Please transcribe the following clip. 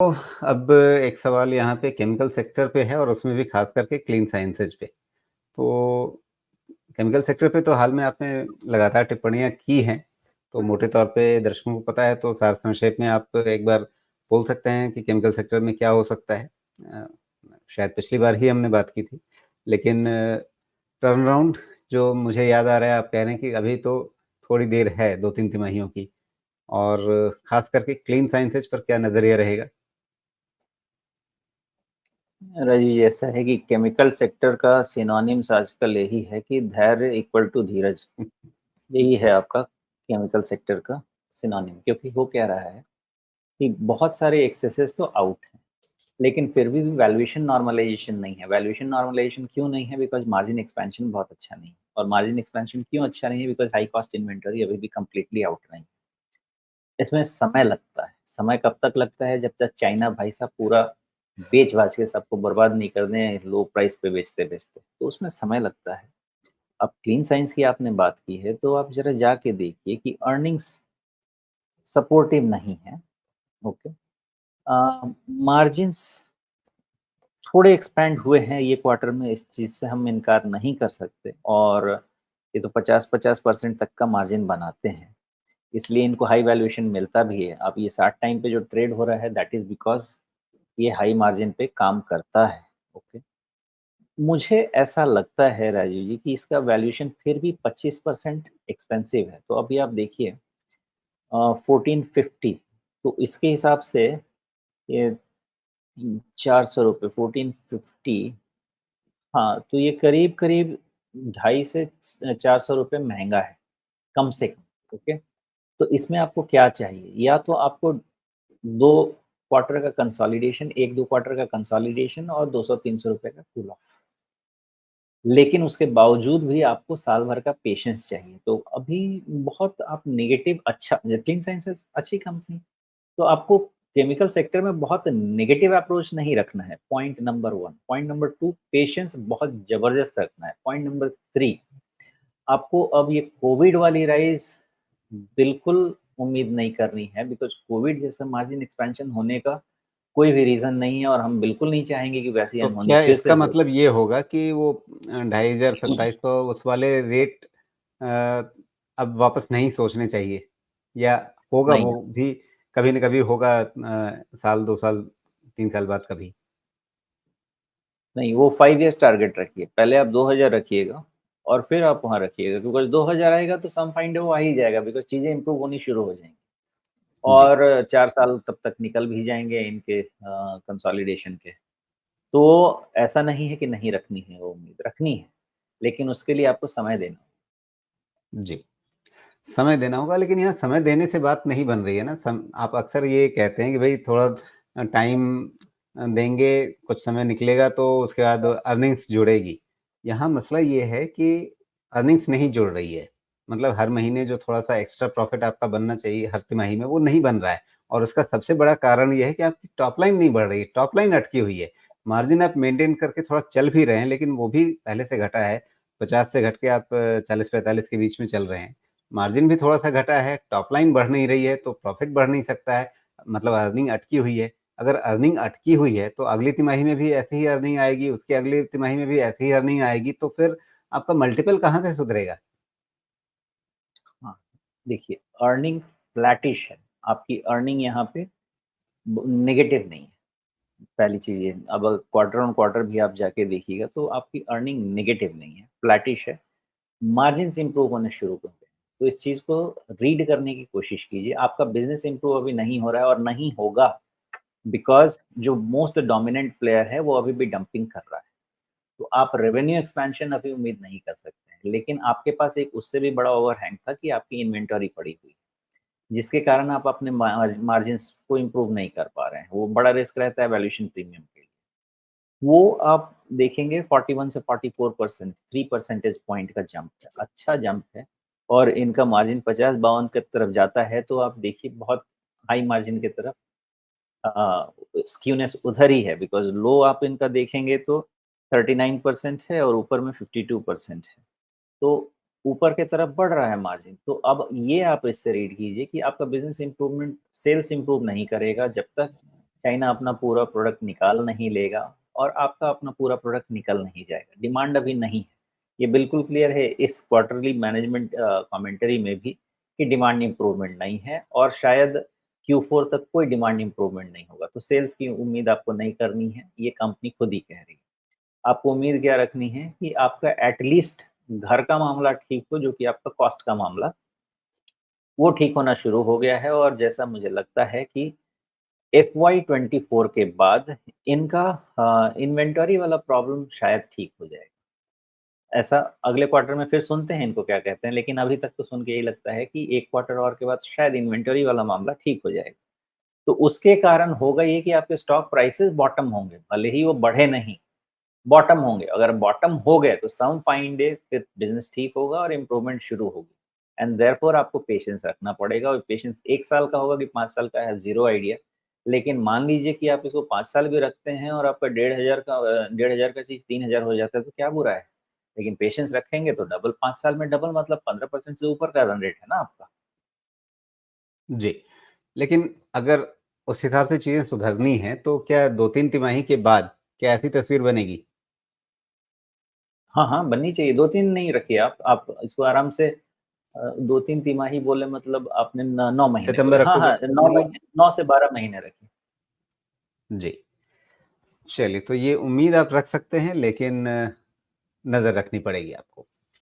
तो अब एक सवाल यहाँ पे केमिकल सेक्टर पे है और उसमें भी ख़ास करके क्लीन साइंसेज़ पे। तो केमिकल सेक्टर पे तो हाल में आपने लगातार टिप्पणियाँ की हैं, तो मोटे तौर पे दर्शकों को पता है तो सार संक्षेप में आप एक बार बोल सकते हैं कि केमिकल सेक्टर में क्या हो सकता है? शायद पिछली बार ही हमने बात की थी, लेकिन टर्न अराउंड जो मुझे याद आ रहा है आप कह रहे हैं कि अभी तो थोड़ी देर है 2-3 तिमाहियों की और ख़ास करके क्लीन साइंसेज़ पर क्या नज़रिया रहेगा? राजीव, ऐसा है कि केमिकल सेक्टर का सिनोनिम्स आजकल यही है कि धैर्य इक्वल टू धीरज। यही है आपका केमिकल सेक्टर का सिनोनिम, क्योंकि हो क्या रहा है कि बहुत सारे एक्सेसेस तो आउट हैं, लेकिन फिर भी वैल्यूएशन नॉर्मलाइजेशन नहीं है। वैल्यूएशन नॉर्मलाइजेशन क्यों नहीं है? बिकॉज मार्जिन एक्सपेंशन बहुत अच्छा नहीं है। और मार्जिन एक्सपेंशन क्यों अच्छा नहीं है? बिकॉज हाई कॉस्ट इन्वेंटरी अभी भी कंप्लीटली आउट नहीं है। इसमें समय लगता है। समय कब तक लगता है? जब तक चाइना भाई साहब पूरा बेच-बाच के सबको बर्बाद नहीं कर दें लो प्राइस पे बेचते-बेचते, तो उसमें समय लगता है। अब क्लीन साइंस की आपने बात की है, तो आप ज़रा जाके देखिए कि अर्निंग्स सपोर्टिव नहीं है, ओके। मार्जिन्स थोड़े एक्सपैंड हुए हैं ये क्वार्टर में, इस चीज़ से हम इनकार नहीं कर सकते। और ये तो 50-50% तक का मार्जिन बनाते हैं, इसलिए इनको हाई वैल्यूएशन मिलता भी है। अब ये 60 टाइम पे जो ट्रेड हो रहा है, दैट इज़ बिकॉज़ ये हाई मार्जिन पे काम करता है, ओके। मुझे ऐसा लगता है राजीव जी कि इसका वैल्यूएशन फिर भी 25% एक्सपेंसिव है। तो अभी आप देखिए 1450, तो इसके हिसाब से ये 400 रुपये 1450, हाँ, तो ये करीब-करीब 250 से 400 रुपये महँगा है, कम से कम, ओके। तो इसमें आपको क्या चाहिए? या तो आपको 2 क्वार्टर का कंसोलिडेशन, 1-2 क्वार्टर का कंसोलिडेशन और 200-300 रुपए का कूल ऑफ। लेकिन उसके बावजूद भी आपको साल भर का पेशेंस चाहिए। तो अभी बहुत आप नेगेटिव, अच्छा क्लीन साइंसेज़ अच्छी कंपनी, तो आपको केमिकल सेक्टर में बहुत नेगेटिव अप्रोच नहीं रखना है, point number 1। Point number 2, patience बहुत ज़बरदस्त रखना है। पॉइंट नंबर 3, आपको अब ये कोविड वाली राइज़ बिल्कुल उम्मीद नहीं करनी है, बिकॉज़ कोविड जैसा मार्जिन एक्सपेंशन होने का कोई भी रीज़न नहीं है और हम बिल्कुल नहीं चाहेंगे कि वैसी तो अनहोनी क्या फिर से इसका हो। मतलब ये होगा कि वो 2500 2700 उस वाले रेट अ, अब वापस नहीं सोचने चाहिए? या होगा नहीं, वो भी कभी न कभी होगा साल 2 साल, 3 साल बाद कभी? नहीं, वो 5 इयर्स टारगेट रखिए। पहले आप 2000 रखिएगा और फिर आप वहाँ रखिएगा, बिकॉज़ 2000 आएगा तो सम फाइंड वो आ ही जाएगा, बिकॉज़ चीज़ें इम्प्रूव होनी शुरू हो जाएँगी। जी। और 4 साल तब तक निकल भी जाएँगे इनके कंसोलिडेशन के। तो ऐसा नहीं है कि नहीं रखनी है वो उम्मीद, रखनी है, लेकिन उसके लिए आपको समय देना जी। समय देना होगा लेकिन यहाँ समय देने से बात नहीं बन रही है ना। आप अक्सर ये कहते हैं कि भई थोड़ा टाइम देंगे, कुछ समय निकलेगा तो उसके बाद अर्निंग्स जुड़ेगी। यहाँ मसला ये है कि अर्निंग्स नहीं जुड़ रही है। मतलब हर महीने जो थोड़ा-सा एक्स्ट्रा प्रॉफ़िट आपका बनना चाहिए हर तिमाही में, वो नहीं बन रहा है और उसका सबसे बड़ा कारण ये है कि आपकी टॉप लाइन नहीं बढ़ रही है, टॉप लाइन अटकी हुई है। मार्जिन आप मेंटेन करके थोड़ा चल भी रहे हैं, लेकिन वो भी पहले से घटा है। 50 से घट के आप 40-45 के बीच में चल रहे हैं। मार्जिन भी थोड़ा-सा घटा है, टॉप लाइन बढ़ नहीं रही है, तो प्रॉफ़िट बढ़ नहीं सकता है, मतलब अर्निंग अटकी हुई है। अगर अर्निंग अटकी हुई है, तो अगली तिमाही में भी ऐसे ही अर्निंग आएगी, उसके अगली तिमाही में भी ऐसे ही अर्निंग आएगी, तो फिर आपका मल्टीपल कहाँ से सुधरेगा? हाँ, देखिए अर्निंग फ्लैटिश है, आपकी अर्निंग यहाँ पे ब नेगेटिव नहीं है, पहली चीज़ ये। अब क्वार्टर ऑन क्वार्टर भी आप जाके देखिएगा तो आपकी अर्निंग नेगेटिव नहीं है, फ्लैटिश है। मार्जिन्स इम्प्रूव होने शुरू हो गए। तो इस चीज़ को रीड करने की कोशिश कीजिए। आपका बिज़नेस इम्प्रूव अभी नहीं हो रहा है और नहीं होगा, बिकॉज़ जो मोस्ट डोमिनेंट प्लेयर है वो अभी भी डंपिंग कर रहा है। तो आप रेवेन्यू एक्सपेंशन अभी उम्मीद नहीं कर सकते हैं। लेकिन आपके पास एक उससे भी बड़ा ओवरहैंग था कि आपकी इन्वेंटरी पड़ी हुई है, जिसके कारण आप अपने मार्जिन्स को इम्प्रूव नहीं कर पा रहे हैं। वो बड़ा रिस्क रहता है वैल्यूएशन प्रीमियम के लिए। वो आप देखेंगे 41 से 44%, 3 परसेंटेज पॉइंट का जंप है, अच्छा जंप है। और इनका मार्जिन 50-52 की तरफ जाता है, तो आप देखिए बहुत हाई मार्जिन की तरफ स्क्यूनेस उधर ही है, बिकॉज़ लो आप इनका देखेंगे तो 39% है और ऊपर में 52% है। तो ऊपर की तरफ बढ़ रहा है मार्जिन। तो अब ये आप इससे रीड कीजिए कि आपका बिज़नेस इम्प्रूवमेंट, सेल्स इम्प्रूव नहीं करेगा जब तक चाइना अपना पूरा प्रोडक्ट निकाल नहीं लेगा और आपका अपना पूरा प्रोडक्ट निकल नहीं जाएगा। डिमांड अभी नहीं है, ये बिल्कुल क्लियर है इस क्वार्टरली मैनेजमेंट कमेंटरी में भी कि डिमांड इम्प्रूवमेंट नहीं है और शायद Q4 तक कोई डिमांड इम्प्रूवमेंट नहीं होगा। तो सेल्स की उम्मीद आपको नहीं करनी है, ये कंपनी खुद ही कह रही है। आपको उम्मीद क्या रखनी है कि आपका एटलीस्ट घर का मामला ठीक हो, जो कि आपका कॉस्ट का मामला, वो ठीक होना शुरू हो गया है और जैसा मुझे लगता है कि FY24 के बाद इनका इन्वेंटरी वाला प्रॉब्लम शायद ठीक हो जाएगा। ऐसा अगले क्वार्टर में फिर सुनते हैं इनको क्या कहते हैं, लेकिन अभी तक तो सुन के यही लगता है कि 1 क्वार्टर और के बाद शायद इन्वेंटरी वाला मामला ठीक हो जाएगा। तो उसके कारण होगा ये कि आपके स्टॉक प्राइसेस बॉटम होंगे, भले ही वो बढ़े नहीं, बॉटम होंगे। अगर बॉटम हो गए तो सम फाइन डे फिर बिज़नेस ठीक होगा और इम्प्रूवमेंट शुरू होगी एंड देयरफॉर आपको पेशेंस रखना पड़ेगा और पेशेंस 1 साल का होगा कि 5 साल का है, ज़ीरो आइडिया। लेकिन मान लीजिए कि आप इसको 5 साल भी रखते हैं और आपका 1,500 का चीज़ 3,000 हो जाता है तो क्या बुरा है? लेकिन पेशेंस रखेंगे तो डबल, 5 साल में डबल मतलब 15% से ऊपर का रन रेट है ना आपका। जी। लेकिन अगर उस हिसाब से चीज़ें सुधरनी हैं, तो क्या 2-3 तिमाही के बाद क्या ऐसी तस्वीर बनेगी? हाँ, हाँ, बननी चाहिए, 2-3 नहीं रखिए आप इसको आराम से 2-3 तिमाही बोले मतलब आपने न 9 महीने बोले। सितंबर, हाँ, अक्टूबर हाँ, 9 मतलब महीने, 9 से 12 महीने रखिए। जी। चलिए, तो ये उम्मीद आप रख सकते हैं, लेकिन नज़र रखनी पड़ेगी आपको।